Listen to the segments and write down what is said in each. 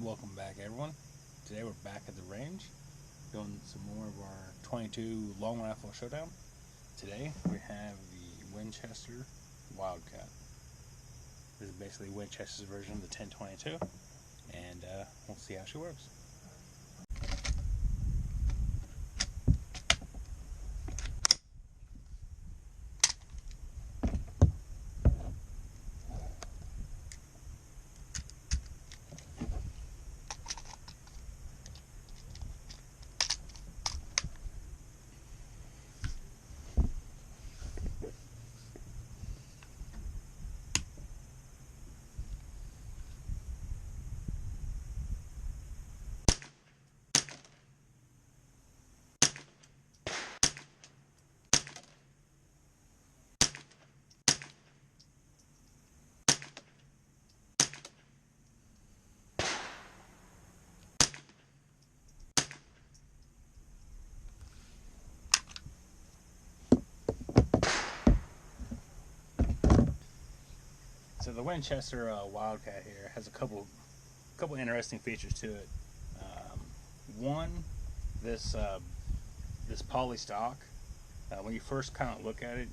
Welcome back, everyone. Today we're back at the range doing some more of our 22 long rifle showdown. Today we have the Winchester Wildcat. This is basically Winchester's version of the 1022, and we'll see how she works. So the Winchester Wildcat here has a couple interesting features to it. One, this poly stock. When you first kind of look at it,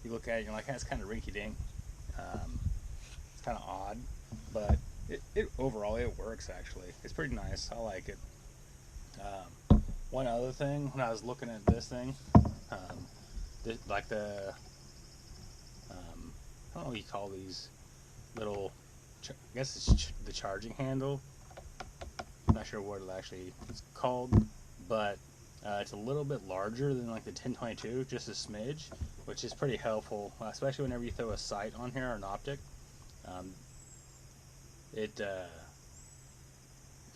you look at it and you're like, hey, it's kind of rinky-dink. It's kind of odd, but it overall it works actually. It's pretty nice. I like it. One other thing, when I was looking at this thing, like the I don't know what you call these little, I guess it's the charging handle. I'm not sure what it actually is called, but it's a little bit larger than like the 1022, just a smidge, which is pretty helpful, especially whenever you throw a sight on here or an optic. If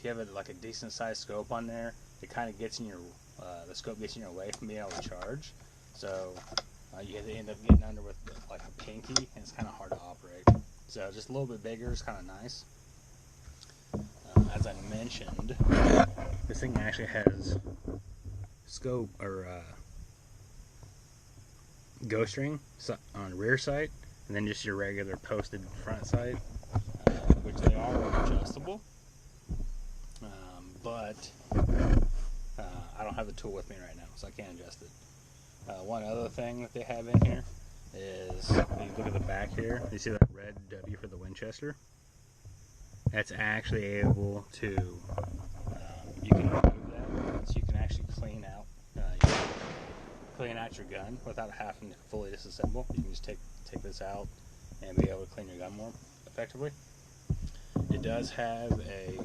you have like a decent sized scope on there, it kind of gets in your, the scope gets in your way from being able to charge. So you have to end up getting under with like a pinky, and it's kind of hard to operate. So just a little bit bigger is kind of nice. As I mentioned, this thing actually has scope or ghost ring on rear sight, and then just your regular posted front sight, which they are adjustable. But I don't have the tool with me right now, so I can't adjust it. One other thing that they have in here is, when you look at the back here, you see that red W for the Winchester? That's actually able to, you can remove that, so you can actually clean out your gun without having to fully disassemble. You can just take this out and be able to clean your gun more effectively. It does have a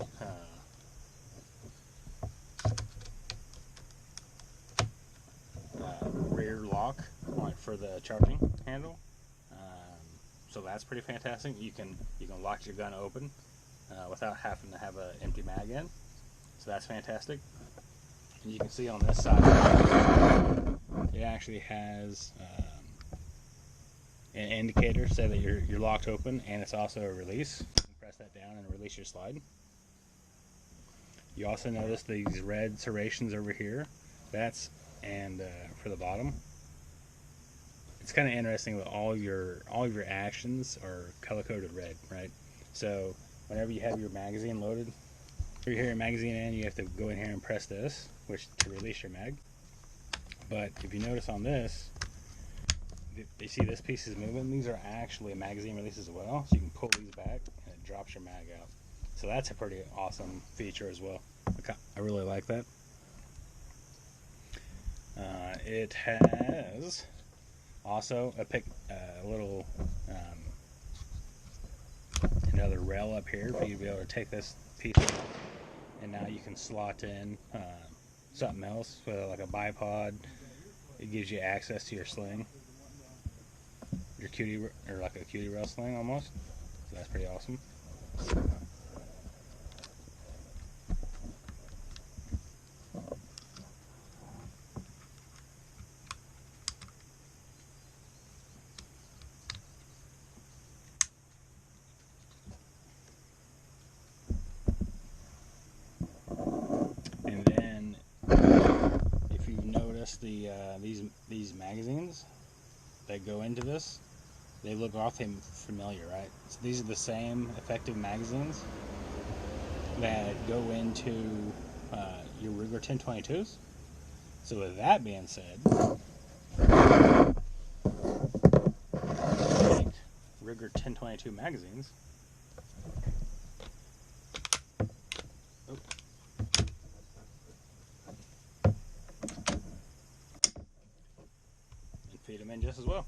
rear lock for the charging handle, so that's pretty fantastic. You can lock your gun open without having to have an empty mag in, so that's fantastic. And you can see on this side it actually has an indicator so that you're locked open, and it's also a release. You can press that down and release your slide. You also notice these red serrations over here. That's for the bottom. It's kind of interesting that all of your actions are color coded red, right? So whenever you have your magazine loaded, or you hear your magazine in, you have to go in here and press this, which to release your mag. But if you notice on this, you see this piece is moving. These are actually magazine releases as well, so you can pull these back and it drops your mag out. So that's a pretty awesome feature as well. I really like that. It has also a little another rail up here for you to be able to take this piece off, and now you can slot in something else, like a bipod. It gives you access to your sling, your cutie, or like a cutie rail sling almost. So that's pretty awesome. These magazines that go into this, they look awfully familiar, right? So these are the same effective magazines that go into your Ruger 1022s. So with that being said, take Ruger 1022 magazines. Oh. And feed them in just as well.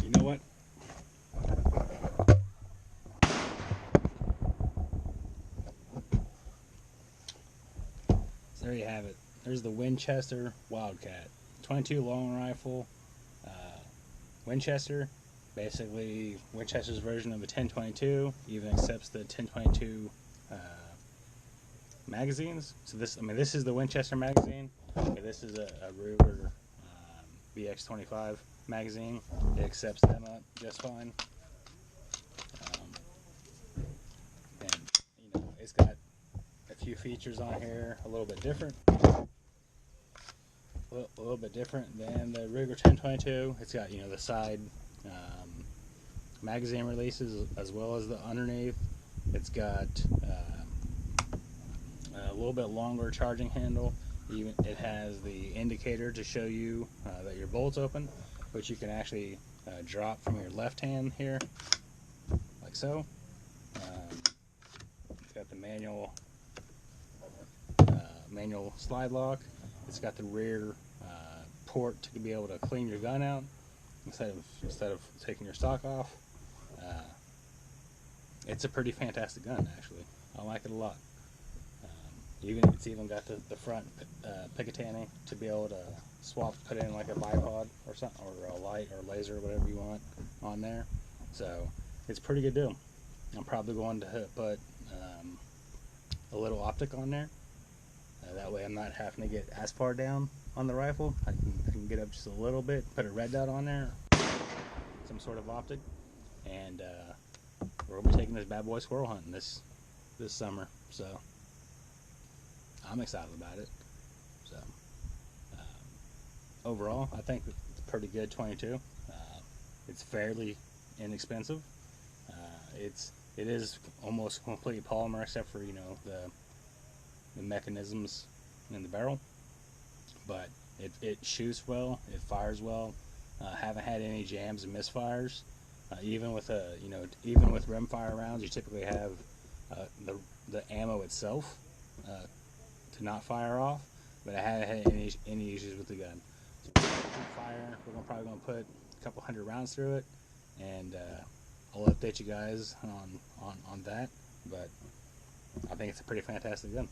You know what? So there you have it. There's the Winchester Wildcat. 22 long rifle. Uh, Winchester, basically Winchester's version of the 1022, even accepts the 1022 magazines. So this is the Winchester magazine. Okay, this is a Ruger BX25 magazine. It accepts them up just fine. features on here a little bit different. A little bit different than the Ruger 1022. It's got, you know, the side magazine releases as well as the underneath. It's got a little bit longer charging handle. Even it has the indicator to show you that your bolt's open, which you can actually drop from your left hand here, like so. It's got the manual slide lock. It's got the rear port to be able to clean your gun out instead of taking your stock off. It's a pretty fantastic gun, actually. I like it a lot. It's even got the front Picatinny to be able to swap, put in like a bipod or something, or a light or laser, whatever you want on there. So it's a pretty good deal. I'm probably going to put a little optic on there. That way I'm not having to get as far down on the rifle. I can get up just a little bit, put a red dot on there, some sort of optic, and we're gonna be taking this bad boy squirrel hunting this summer. So I'm excited about it. So overall, I think it's a pretty good 22. It's fairly inexpensive. It is almost complete polymer except for, you know, the mechanisms in the barrel, but it shoots well, it fires well. Haven't had any jams and misfires. Even with rimfire rounds, you typically have the ammo itself to not fire off, but I haven't had any issues with the gun. So fire, we're probably gonna put a couple hundred rounds through it, and I'll update you guys on that. But I think it's a pretty fantastic gun.